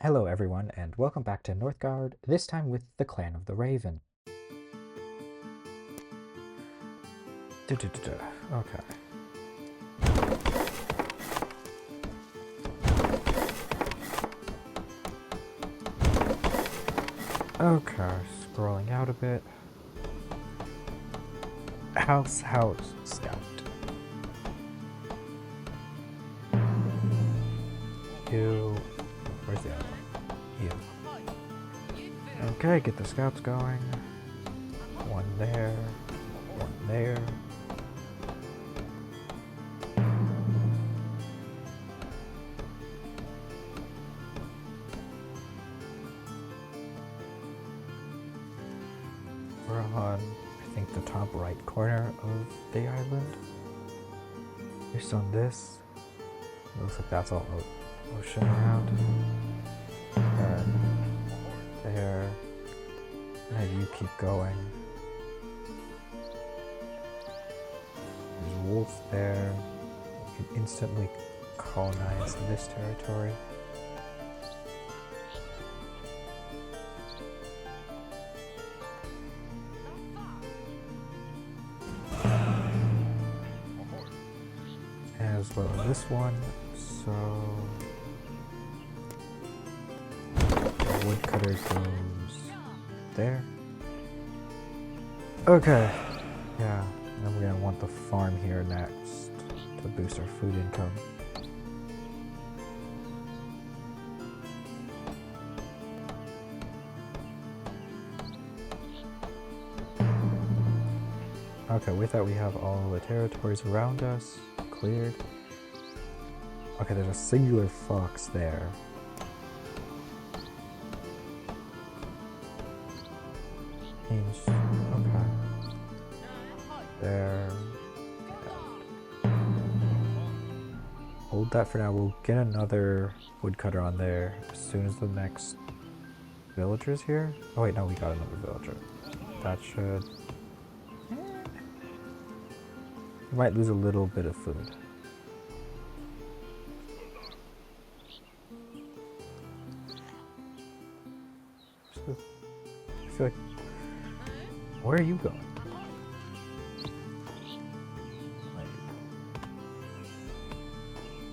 Hello everyone, and welcome back to Northgard, this time with the Clan of the Raven. Okay. Okay, scrolling out a bit. House Scout. You. Where's the other one? You. Okay, get the scouts going. One there. One there. We're on, I think, the top right corner of the island. Based on this, it looks like that's all ocean around. There. Now you keep going. There's wolves there. You can instantly colonize this territory. As well as this one, so the woodcutter goes there. Okay, yeah, and then we're gonna want the farm here next to boost our food income. Okay, with that we have all the territories around us cleared. Okay, there's a singular fox there. Okay. There. Hold that for now. We'll get another woodcutter on there as soon as the next villager's here. Oh wait, no, we got another villager. That should... We might lose a little bit of food. I feel like... Where are you going?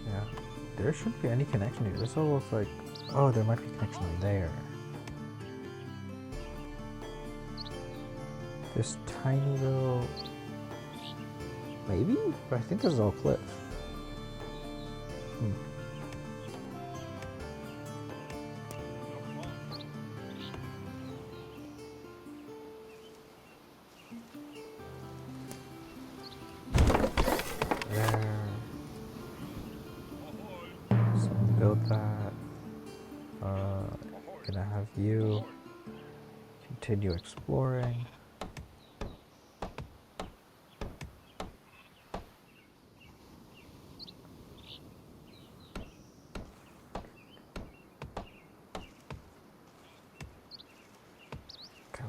Yeah. There shouldn't be any connection here. This all looks like... Oh, there might be a connection there. This tiny little... Maybe? But I think this is all cliff. There. So build that. Gonna have you continue exploring.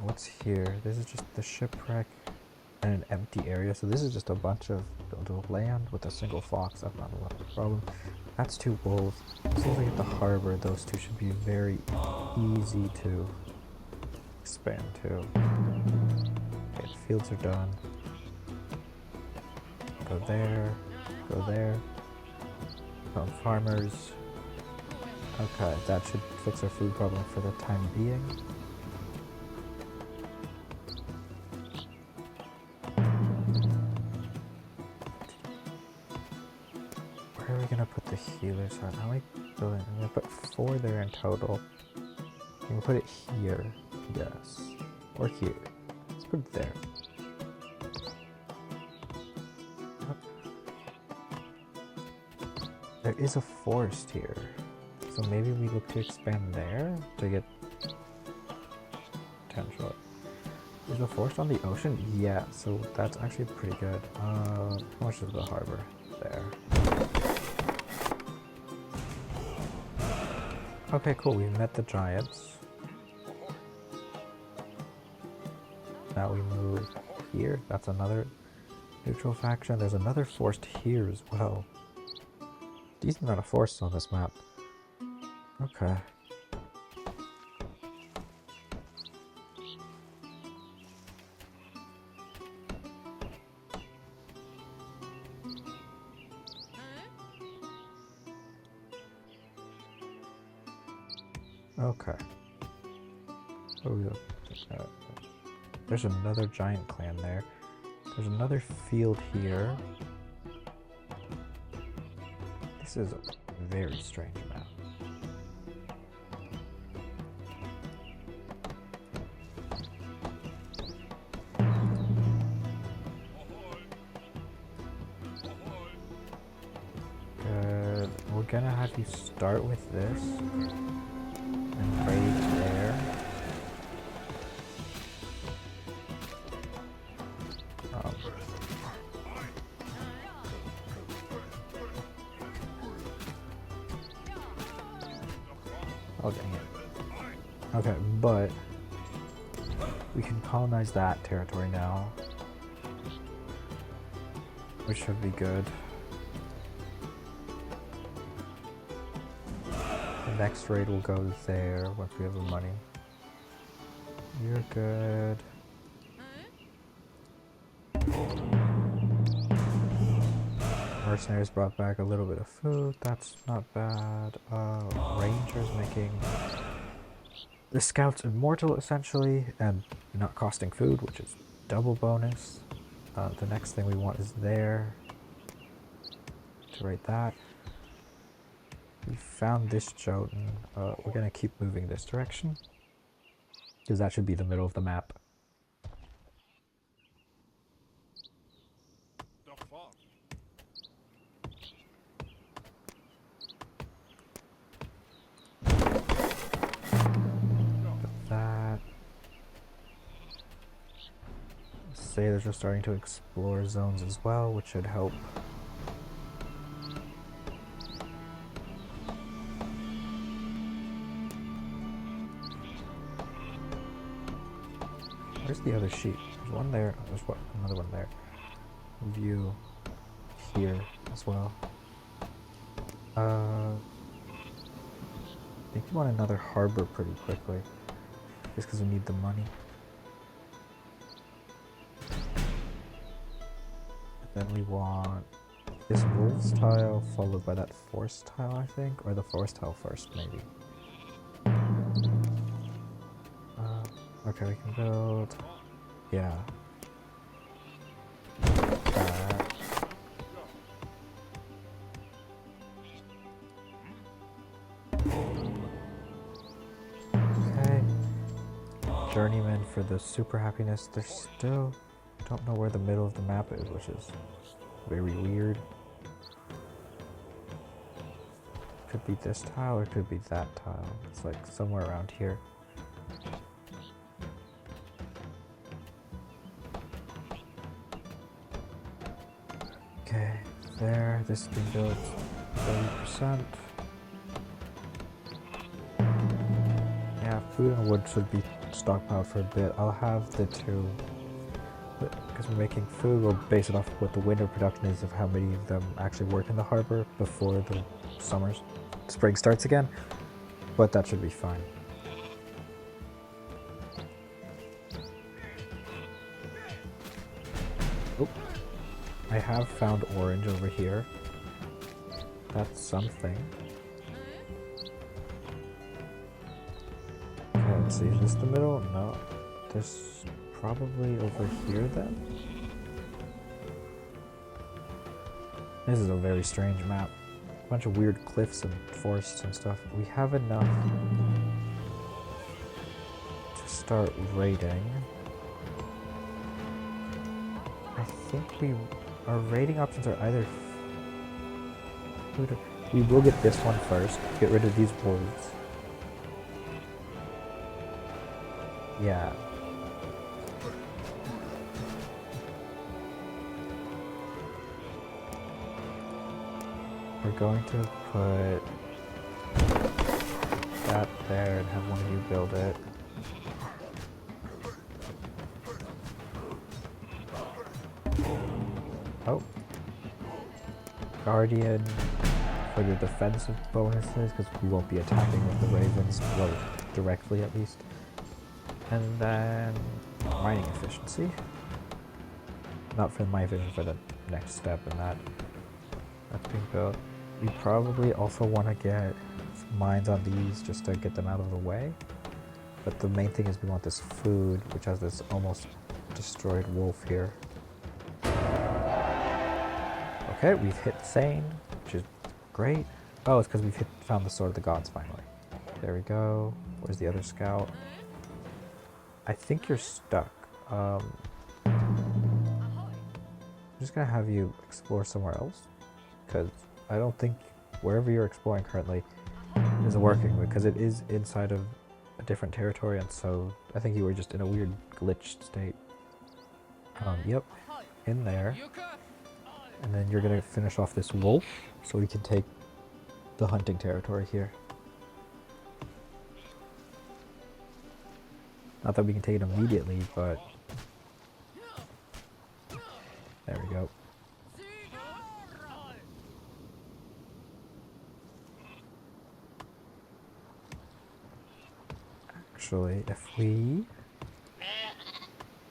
What's here? This is just the shipwreck and an empty area. So this is just a bunch of buildable land with a single fox. That's not a lot of a problem. That's two wolves. As soon as we get the harbor, those two should be very easy to expand to. Okay, the fields are done. Go there. Go there. Farmers. Okay, that should fix our food problem for the time being. Where are we gonna put the healers on? How many buildings? I'm gonna put 4 there in total. You can put it here, yes. Or here. Let's put it there. There is a forest here. So maybe we look to expand there to get potential. Is the forest on the ocean? Yeah, so that's actually pretty good. How much is the harbor? There. Okay, cool. We met the giants. Now we move here. That's another neutral faction. There's another forest here as well. Decent amount of forests on this map. Okay. Okay. Oh, yeah. There's another giant clan there. There's another field here. This is a very strange map. Good. We're gonna have you start with this and raid there. Oh, dang it. Okay, but we can colonize that territory now, which should be good. The next raid will go there once we have the money. You're good. Mercenaries brought back a little bit of food. That's not bad. Rangers making the scouts immortal essentially, and not costing food, which is double bonus. The next thing we want is there. To rate that. We found this Jötunn. We're gonna keep moving this direction, because that should be the middle of the map. That. Sailors are starting to explore zones as well, which should help. Where's the other sheep? There's one there. There's what? Another one there. View here as well. I think we want another harbor pretty quickly, just because we need the money. Then we want this wolves tile followed by that forest tile, I think, or the forest tile first, maybe. Okay, we can build. Yeah. That. Okay. Journeyman for the super happiness. There's still don't know where the middle of the map is, which is very weird. Could be this tile or it could be that tile. It's like somewhere around here. Okay, there. This has been built 30%. Yeah, food and wood should be stockpiled for a bit. I'll have the two, because we're making food, we'll base it off what the winter production is of how many of them actually work in the harbor before the spring starts again, but that should be fine. Oh, I have found orange over here. That's something. Okay, let's see, is this the middle? No. There's probably over here then? This is a very strange map. A bunch of weird cliffs and forests and stuff. We have enough to start raiding. I think our raiding options are either... We will get this one first. Get rid of these wolves. Yeah. We're going to put that there and have one of you build it. Oh. Guardian for the defensive bonuses, because we won't be attacking with the ravens, well, directly at least. And then mining efficiency. Not for my vision, for the next step in that. That's being built. We probably also want to get some mines on these just to get them out of the way. But the main thing is we want this food, which has this almost destroyed wolf here. Okay, we've hit Thane, which is great. Oh, it's because we've found the Sword of the Gods finally. There we go. Where's the other scout? I think you're stuck. I'm just gonna have you explore somewhere else, because I don't think wherever you're exploring currently is working, because it is inside of a different territory, and so I think you were just in a weird glitched state. Yep, in there. And then you're gonna finish off this wolf, so we can take the hunting territory here. Not that we can take it immediately, but there we go. Actually, if we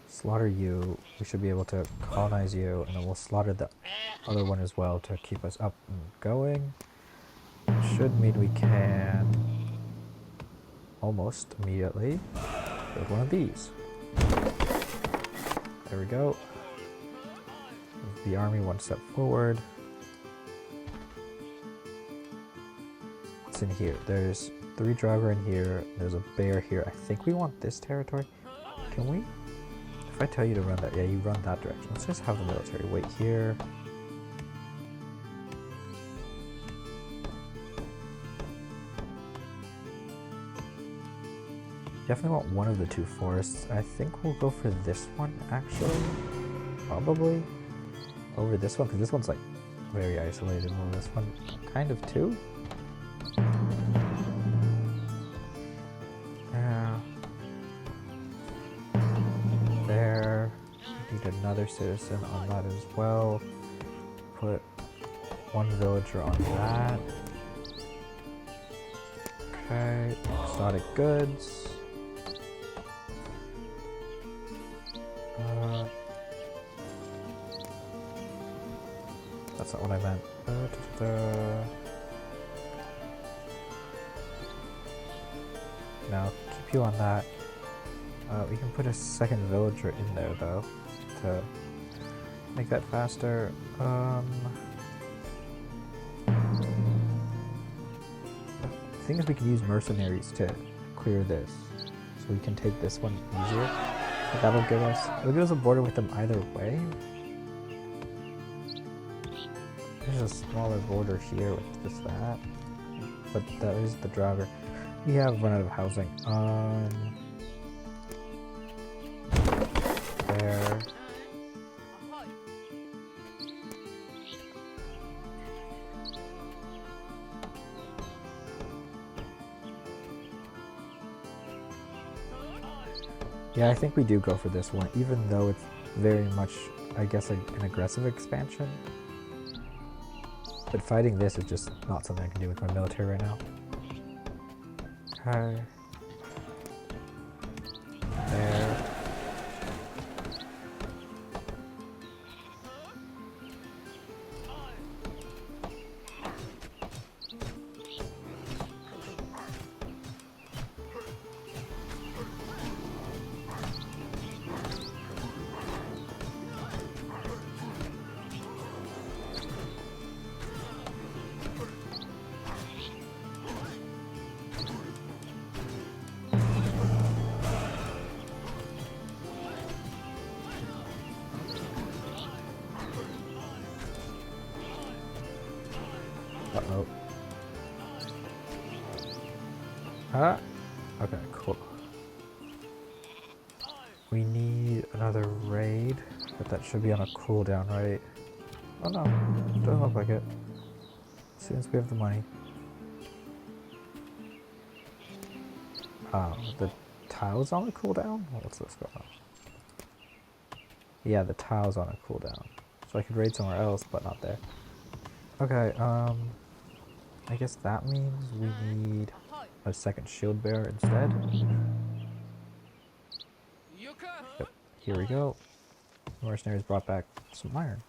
slaughter you, we should be able to colonize you, and then we'll slaughter the other one as well to keep us up and going. Should mean we can almost immediately build one of these. There we go. Move the army one step forward. What's in here? There's 3 Draugr in here. There's a bear here. I think we want this territory. Can we? If I tell you to run that, yeah, you run that direction. Let's just have the military wait here. Definitely want one of the 2 forests. I think we'll go for this one, actually. Probably. Over this one, because this one's like very isolated. Well, this one kind of too. Yeah. There. Need another citizen on that as well. Put 1 villager on that. Okay. Exotic goods. That's not what I meant. No, keep you on that. We can put a 2nd villager in there though, to make that faster. The thing is, we can use mercenaries to clear this, so we can take this one easier. But it'll give us a border with them either way. There's a smaller border here with just that, but that is the Draugr. We have run out of housing. There. Yeah, I think we do go for this one, even though it's very much, I guess, an aggressive expansion. But fighting this is just not something I can do with my military right now. Okay. There. Uh-oh. Ah. Okay, cool. We need another raid, but that should be on a cooldown, right? Oh no, doesn't look like it. As soon as we have the money. The tile's on a cooldown? What's this going on? Yeah, the tile's on a cooldown. So I could raid somewhere else, but not there. Okay, I guess that means we need a 2nd shield bearer instead. Yep, here we go. Mercenaries brought back some iron.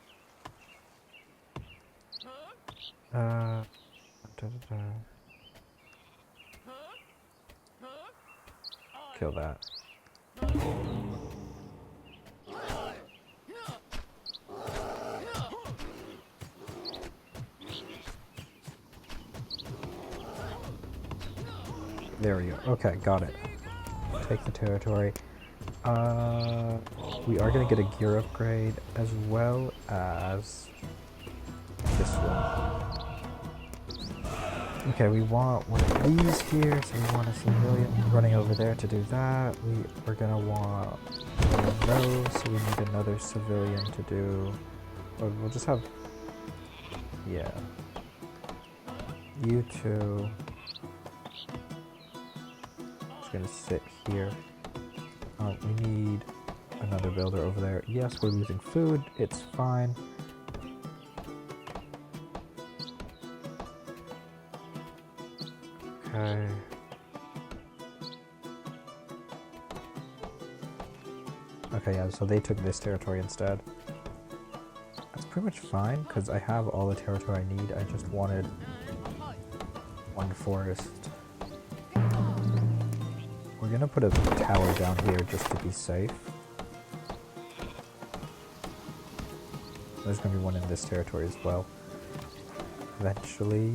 kill that. There we go. Okay, got it. Take the territory. We are gonna get a gear upgrade as well as this one. Okay, we want one of these here, so we want a civilian running over there to do that. We're gonna want one of those, so we need another civilian to do. Or we'll just have, yeah. You two. Just gonna sit here. We need another builder over there. Yes, we're losing food. It's fine. Okay. Okay, yeah, so they took this territory instead. That's pretty much fine, because I have all the territory I need. I just wanted one forest. We're gonna put a tower down here just to be safe. There's gonna be one in this territory as well. Eventually,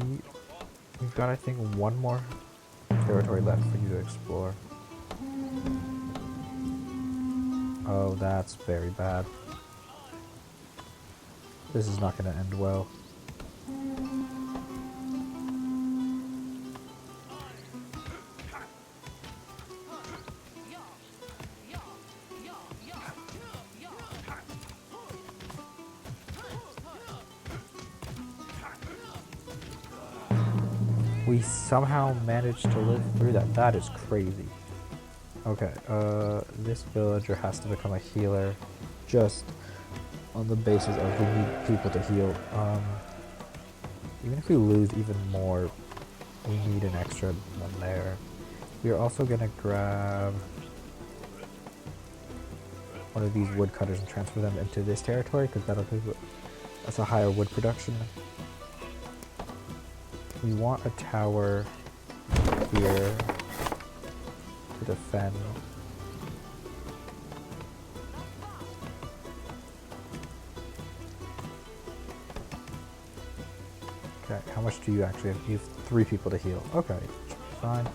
we've got, I think, one more territory left for you to explore. Oh, that's very bad. This is not gonna end well. We somehow managed to live through that. That is crazy. Okay, this villager has to become a healer just on the basis of we need people to heal. Even if we lose even more, we need an extra one there. We are also gonna grab one of these woodcutters and transfer them into this territory because that's a higher wood production. We want a tower here to defend. Okay, how much do you actually have? You have 3 people to heal. Okay, fine.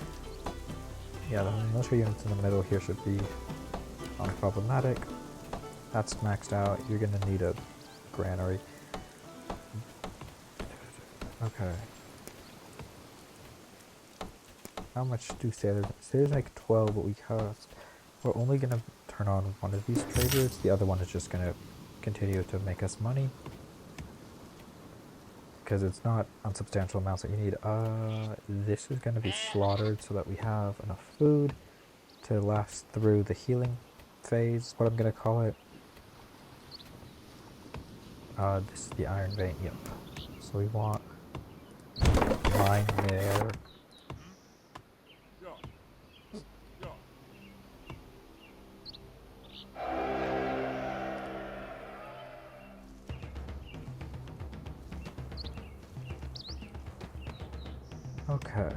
Yeah, the military units in the middle here should be unproblematic. That's maxed out. You're gonna need a granary. Okay. How much do sailors? Sailors make 12, but we're only gonna turn on one of these traders. The other one is just gonna continue to make us money. Because it's not unsubstantial amounts that you need. This is gonna be slaughtered so that we have enough food to last through the healing phase, what I'm gonna call it. This is the iron vein, yep. So we want mine there. Okay.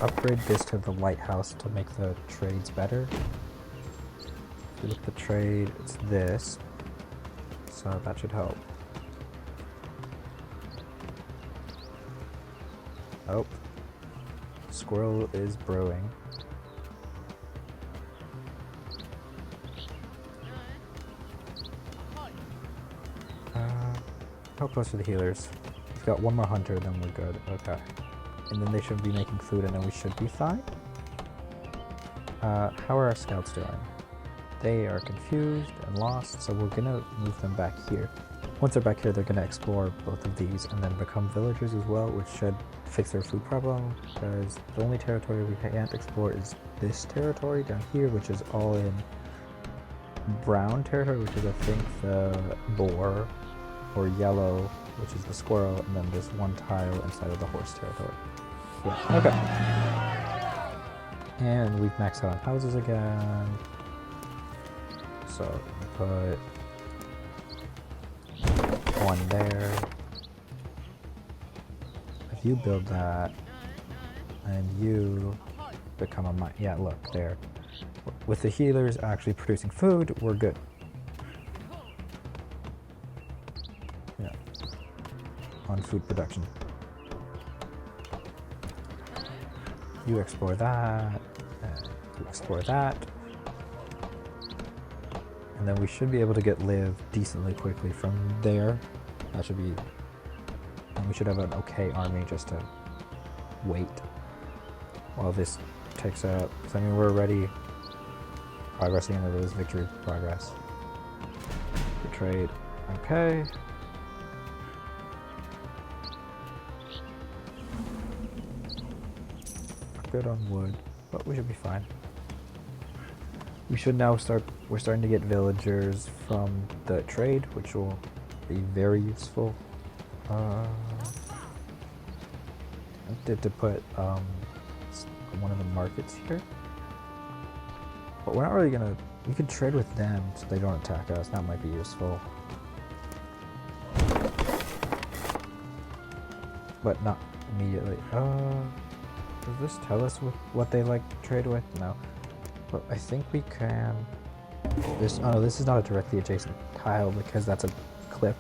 Upgrade this to the lighthouse to make the trades better. If you look at the trade, it's this. So that should help. Oh. Squirrel is brewing. How close are the healers? We've got one more hunter, then we're good. Okay. And then they should be making food, and then we should be fine. How are our scouts doing? They are confused and lost, so we're gonna move them back here. Once they're back here, they're gonna explore both of these and then become villagers as well, which should fix their food problem, because the only territory we can't explore is this territory down here, which is all in brown territory, which is, I think, the boar, or yellow, which is the squirrel, and then there's one tile inside of the horse territory. Yeah, okay. And we've maxed out on houses again. So, put one there. If you build that, and you become a mine. Yeah, look, there. With the healers actually producing food, we're good. Yeah. On food production. You explore that, and you explore that. And then we should be able to get live decently quickly from there. That should be... And we should have an okay army just to wait while this takes out. I mean, we're already progressing into this victory progress. The trade. Okay. Good on wood, but we should be fine. We should now we're starting to get villagers from the trade, which will be very useful. I did to put one of the markets here. But we're not really gonna... We could trade with them so they don't attack us. That might be useful. But not immediately. Does this tell us what they like to trade with? No. But I think we can... This... Oh no, this is not a directly adjacent tile because that's a cliff.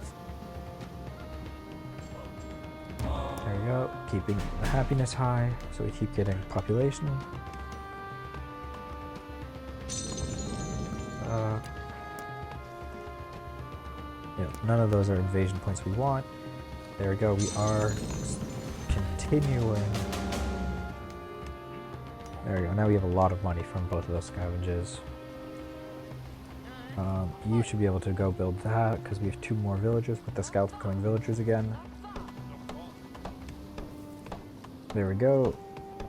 There we go. Keeping the happiness high so we keep getting population. Yeah, none of those are invasion points we want. There we go. We are continuing. There we go. Now we have a lot of money from both of those scavengers. You should be able to go build that because we have 2 more villagers with the scouts becoming villagers again. There we go.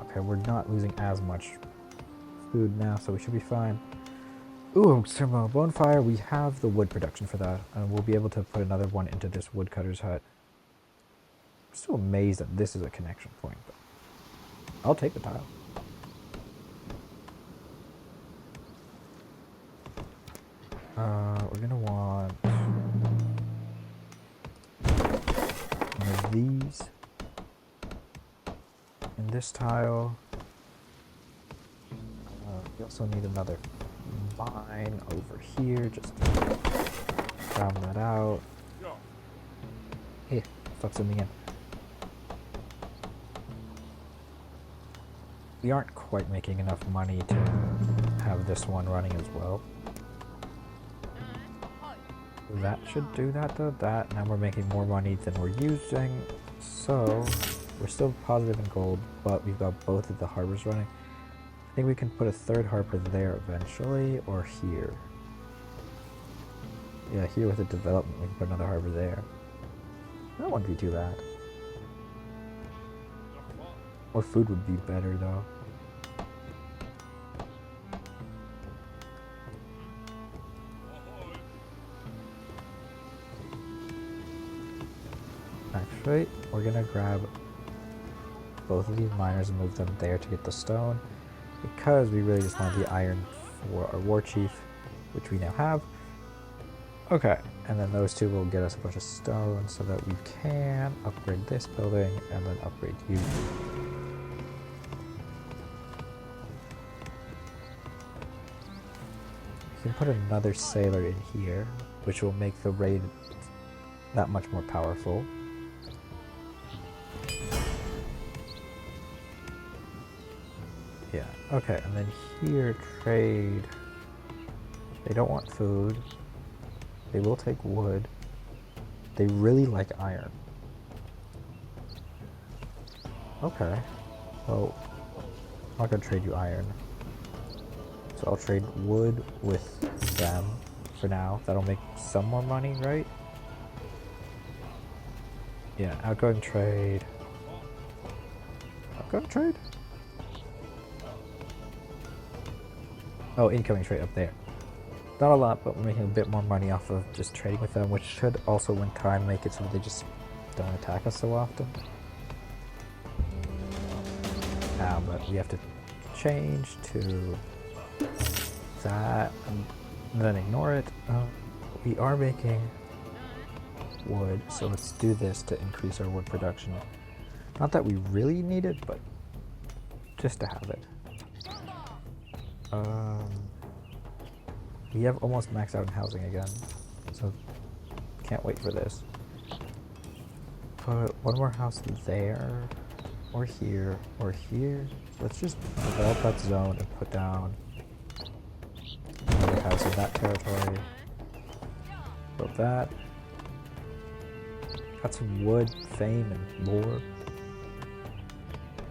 Okay, we're not losing as much food now, so we should be fine. Ooh, Ceremonial Bondfire. We have the wood production for that, and we'll be able to put another one into this woodcutter's hut. I'm so amazed that this is a connection point, but I'll take the tile. We're gonna want one of these in this tile. We also need another mine over here just to round that out. Hey, fuck something in. We aren't quite making enough money to have this one running as well. That should do that though. That, now we're making more money than we're using. So, we're still positive in gold, but we've got both of the harbors running. I think we can put a 3rd harbor there eventually, or here. Yeah, here with the development, we can put another harbor there. That wouldn't be too bad. More food would be better though. Actually, we're gonna grab both of these miners and move them there to get the stone, because we really just want the iron for our war chief, which we now have. Okay, and then those 2 will get us a bunch of stone so that we can upgrade this building and then upgrade you. We can put another sailor in here, which will make the raid that much more powerful. Yeah, okay, and then here, trade. They don't want food. They will take wood. They really like iron. Okay. Well, I'm not gonna trade you iron. So I'll trade wood with them for now. That'll make some more money, right? Yeah, outgoing trade. Outgoing trade? Oh, incoming trade up there. Not a lot, but we're making a bit more money off of just trading with them, which should also, when time, make it so they just don't attack us so often. But we have to change to that and then ignore it. We are making wood, so let's do this to increase our wood production. Not that we really need it, but just to have it. We have almost maxed out in housing again, so can't wait for this. Put one more house there, or here, or here. Let's just develop that zone and put down another house in that territory. Build that. Got some wood, fame, and lore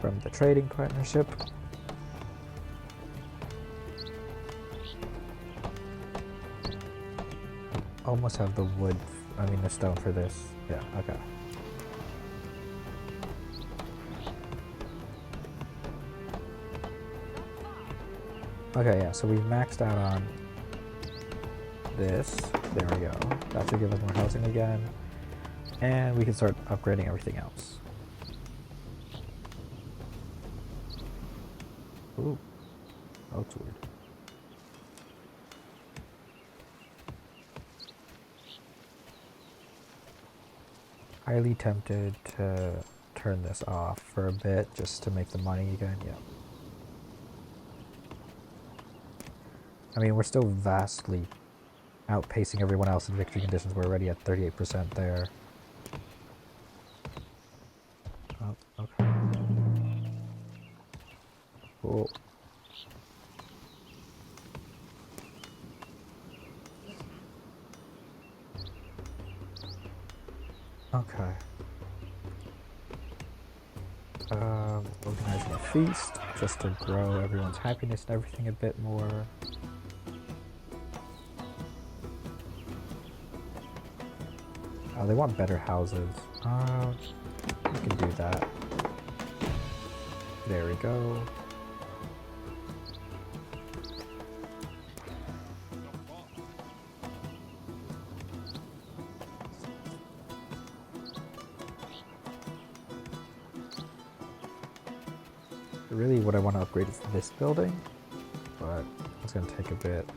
from the trading partnership. Almost have the wood, the stone for this. Yeah, okay. Okay, yeah, so we've maxed out on this. There we go. That should give us more housing again. And we can start upgrading everything else. Ooh, that looks weird. Highly tempted to turn this off for a bit just to make the money again. Yeah. We're still vastly outpacing everyone else in victory conditions. We're already at 38% there. Oh, okay. Cool. Okay. Organizing a feast just to grow everyone's happiness and everything a bit more. Oh, they want better houses. We can do that. There we go. Really what I want to upgrade is this building, but it's going to take a bit.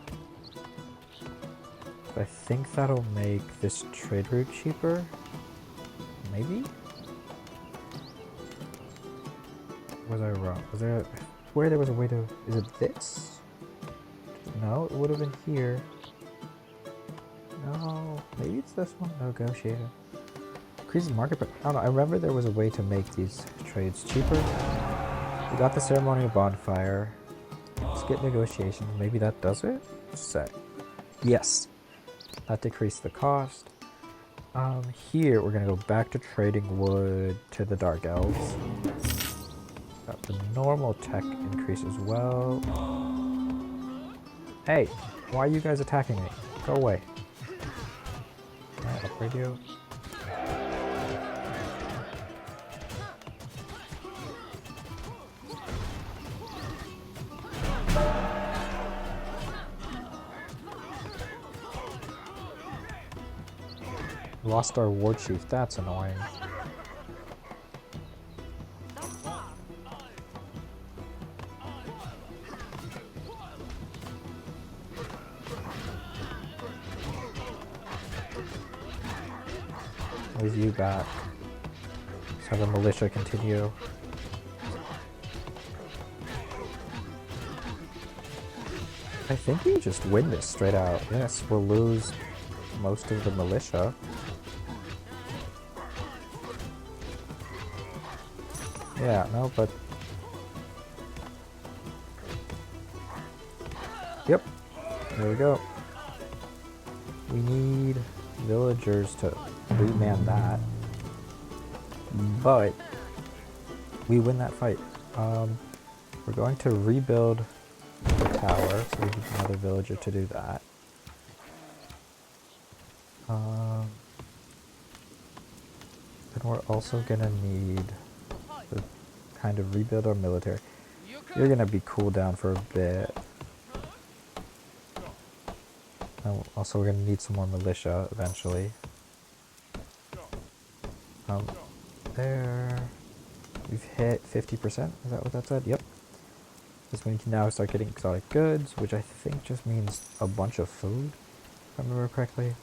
I think that'll make this trade route cheaper. Maybe? Was I wrong? Was there where there was a way to... Is it this? No, it would have been here. No, maybe it's this one? Negotiator. Increases market, but I don't know. I remember there was a way to make these trades cheaper. We got the Ceremonial Bondfire. Let's get negotiations. Maybe that does it? Set. Yes. That decreased the cost. Here we're gonna go back to trading wood to the Dark Elves. Got the normal tech increase as well. Hey, why are you guys attacking me? Go away. Alright, upgrade you. Lost our war chief, that's annoying. Where's you back? Let's have the militia continue. I think we just win this straight out. Yes, we'll lose most of the militia. Yeah, no, but... Yep, there we go. We need villagers to reman that. But we win that fight. We're going to rebuild the tower, so we need another villager to do that. Then we're also gonna need to kind of rebuild our military. You're gonna be cooled down for a bit. Also, we're gonna need some more militia eventually. There. We've hit 50%. Is that what that said? Yep. This one you can now start getting exotic goods, which I think just means a bunch of food, if I remember correctly.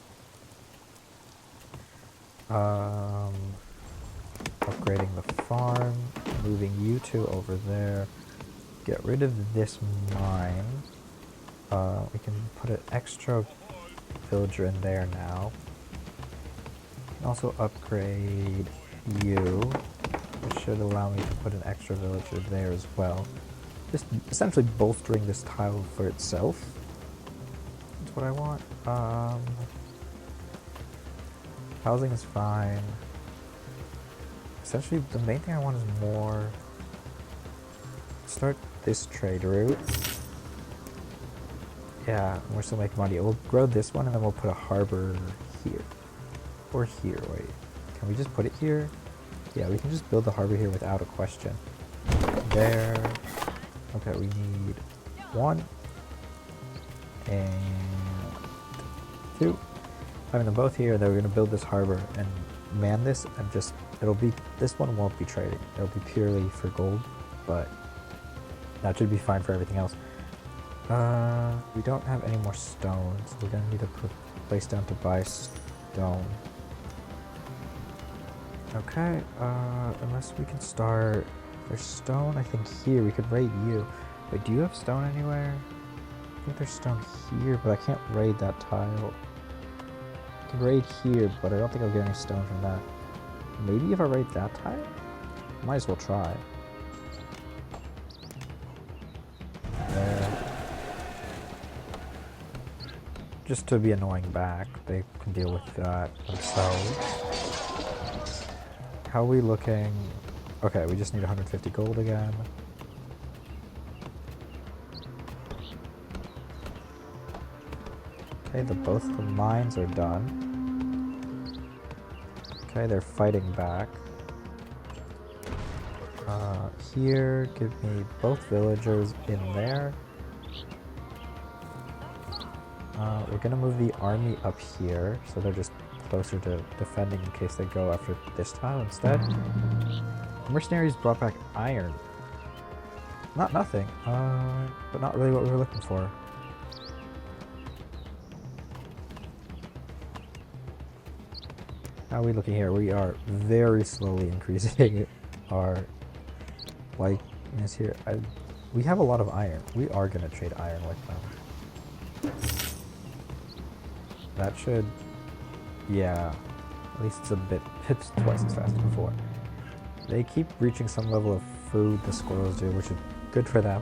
Upgrading the farm, moving you two over there. Get rid of this mine. We can put an extra villager in there now. Also upgrade you, which should allow me to put an extra villager there as well. Just essentially bolstering this tile for itself. That's what I want. Housing is fine. Essentially, the main thing I want is more. Start this trade route. Yeah, we're still making money. We'll grow this one and then we'll put a harbor here. Or here, wait. Can we just put it here? Yeah, we can just build the harbor here without a question. There. Okay, we need 1. And 2. Having them both here, then we're going to build this harbor and man this and just, this one won't be trading. It'll be purely for gold, but that should be fine for everything else. We don't have any more stone, so we're going to need to put place down to buy stone. Okay, unless we can start, there's stone I think here, we could raid you. Wait, do you have stone anywhere? I think there's stone here, but I can't raid that tile. I can raid here, but I don't think I'll get any stone from that. Maybe if I raid that tile? Might as well try. There. Just to be annoying back, they can deal with that themselves. How are we looking? Okay, we just need 150 gold again. Okay, both the mines are done. Okay, they're fighting back. Here, give me both villagers in there. We're gonna move the army up here, so they're just closer to defending in case they go after this tile instead. Mercenaries brought back iron. Not nothing, but not really what we were looking for. How are we looking here? We are very slowly increasing our likeness here. We have a lot of iron. We are gonna trade iron with them. That should, yeah, at least it's twice as fast as before. They keep reaching some level of food, the squirrels do, which is good for them.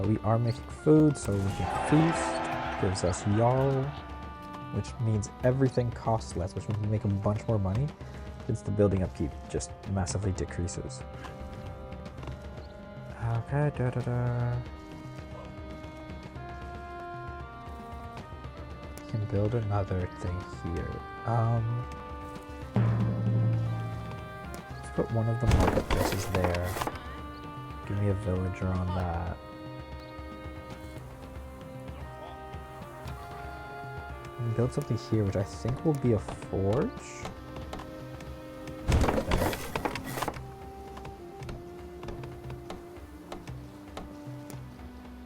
We are making food, so we can feast, gives us Jarl, which means everything costs less, which means we make a bunch more money, since the building upkeep just massively decreases. Okay, Can build another thing here. Let's put one of the marketplaces there. Give me a villager on that. And build something here, which I think will be a forge. There.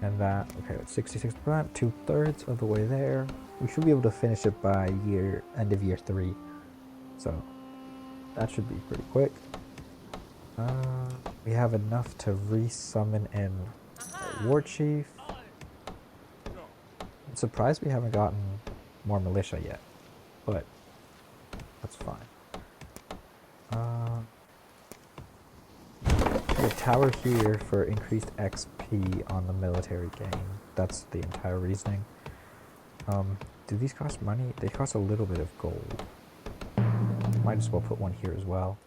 And that, okay, it's 66%, 2/3 of the way there. We should be able to finish it by end of year 3. So that should be pretty quick. We have enough to re-summon in a war chief. I'm surprised we haven't gotten more militia yet, but that's fine. The tower here for increased XP on the military gain. That's the entire reasoning. Do these cost money? They cost a little bit of gold. Might as well put one here as well.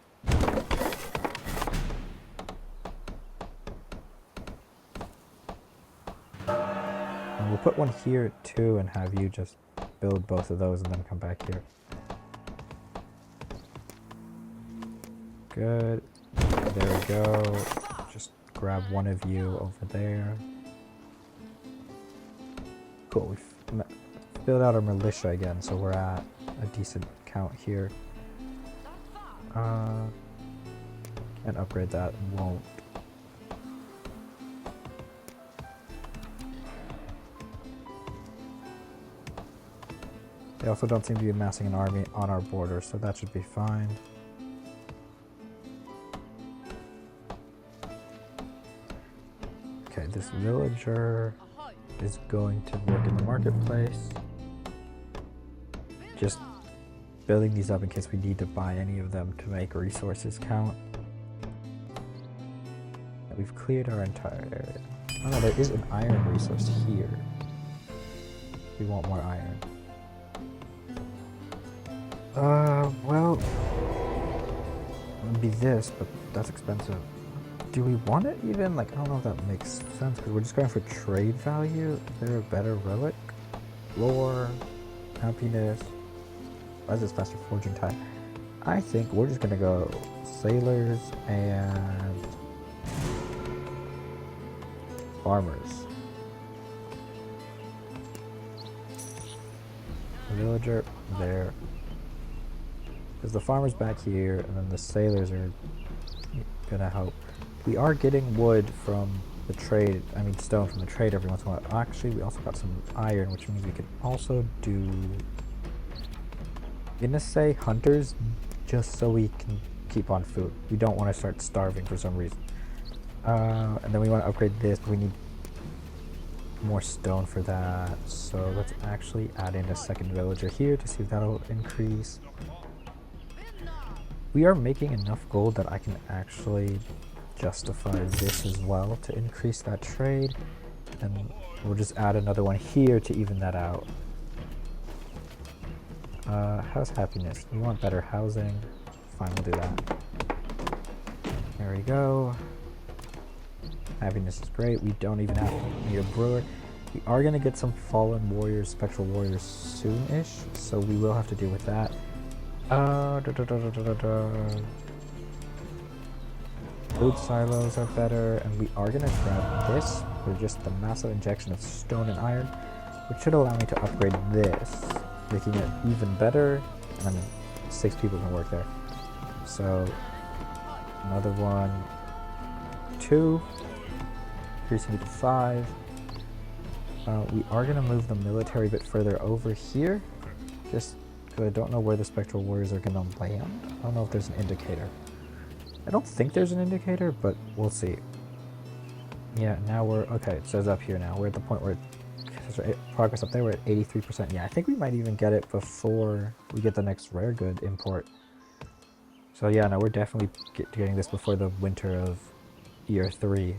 And we'll put one here too and have you just build both of those and then come back here. Good. There we go. Just grab one of you over there. Cool. We've filled out our militia again, so we're at a decent count here. Can't upgrade that, won't. They also don't seem to be amassing an army on our border, so that should be fine. Okay, this villager is going to work in the marketplace. Just building these up in case we need to buy any of them to make resources count. We've cleared our entire area. Oh no, there is an iron resource here. We want more iron. Well, it would be this, but that's expensive. Do we want it even? Like, I don't know if that makes sense, because we're just going for trade value. Is there a better relic? Lore, happiness. Why is this faster forging time? I think we're just gonna go sailors and farmers. Villager there. Because the farmer's back here, and then the sailors are gonna help. We are getting wood from the trade, I mean stone from the trade every once in a while. Actually, we also got some iron, which means we can also do... I'm gonna say hunters, just so we can keep on food. We don't want to start starving for some reason. And then we want to upgrade this, but we need more stone for that. So let's actually add in a second villager here to see if that'll increase. We are making enough gold that I can actually justify this as well to increase that trade. And we'll just add another one here to even that out. How's happiness? We want better housing. Fine, we'll do that. There we go. Happiness is great. We don't even have to need a brewer. We are going to get some fallen warriors, spectral warriors soon-ish, so we will have to deal with that. Food silos are better, and we are going to grab this for just the massive injection of stone and iron, which should allow me to upgrade this, making it even better, and 6 people can work there. So, another one, 2, increasing it to 5. We are going to move the military a bit further over here, just because I don't know where the spectral warriors are going to land. I don't know if there's an indicator. I don't think there's an indicator, but we'll see. Yeah, now we're, okay, it says up here now. We're at the point where progress up there, we're at 83%. Yeah, I think we might even get it before we get the next rare good import. So yeah, no, we're definitely getting this before the winter of year 3.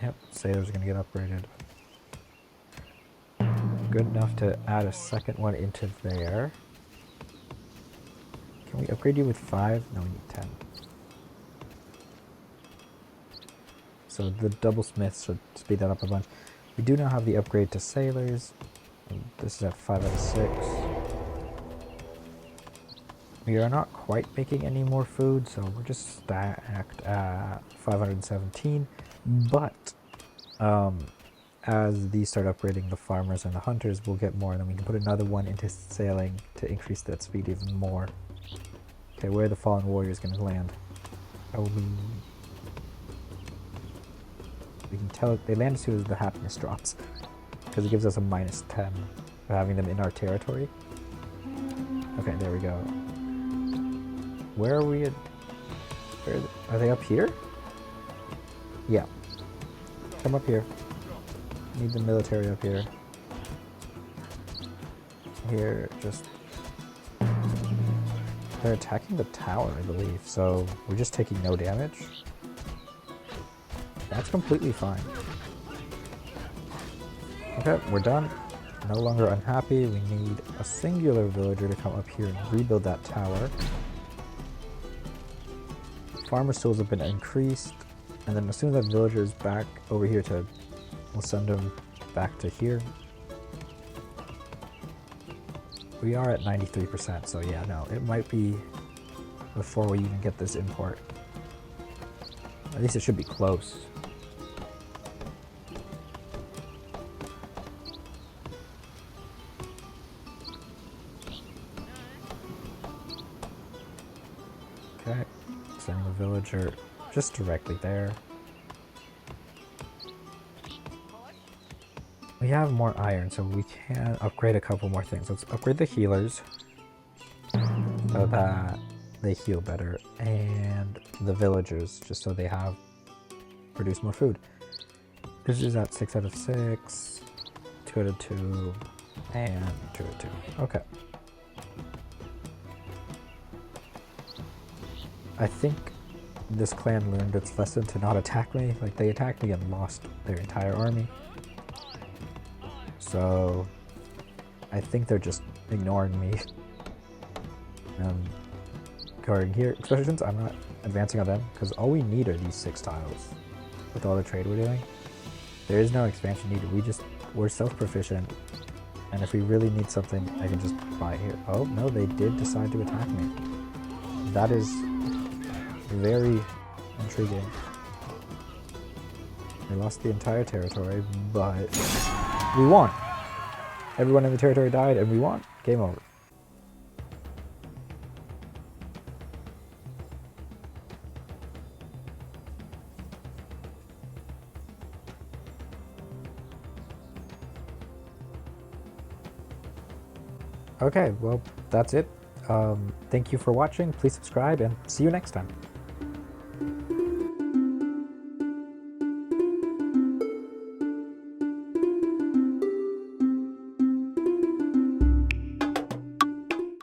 Yep, sailors are gonna get upgraded. Good enough to add a second one into there. Can we upgrade you with 5? No, we need 10. So the double smiths should speed that up a bunch. We do now have the upgrade to sailors. This is at 5 out of 6. We are not quite making any more food, so we're just stacked at 517. But as these start upgrading the farmers and the hunters, we'll get more, and then we can put another one into sailing to increase that speed even more. Okay, where are the fallen warriors going to land? Oh, we can tell they land as soon as the happiness drops, because it gives us a -10 for having them in our territory. Okay, there we go. Where are we? Are they up here? Yeah. Come up here. Need the military up here. Here, just... They're attacking the tower, I believe, so we're just taking no damage. That's completely fine. Okay, we're done. No longer unhappy. We need a singular villager to come up here and rebuild that tower. Farmer's tools have been increased, and then as soon as that villager is back over here we'll send him back to here. We are at 93%, so yeah, no, it might be before we even get this import. At least it should be close. Okay, sending the villager just directly there. we have more iron, so we can upgrade a couple more things. Let's upgrade the healers so that they heal better, and the villagers just so they have produce more food. This is at 6 out of 6, 2 out of 2, and 2 out of 2. Okay. I think this clan learned its lesson to not attack me. Like, they attacked me and lost their entire army. So I think they're just ignoring me. Guarding here, especially since I'm not advancing on them, because all we need are these 6 tiles with all the trade we're doing. There is no expansion needed. We're self-proficient, and if we really need something, I can just buy here. Oh no, they did decide to attack me. That is very intriguing. We lost the entire territory, but we won. Everyone in the territory died, and we won. Game over. Okay, well, that's it. Thank you for watching. Please subscribe, and see you next time.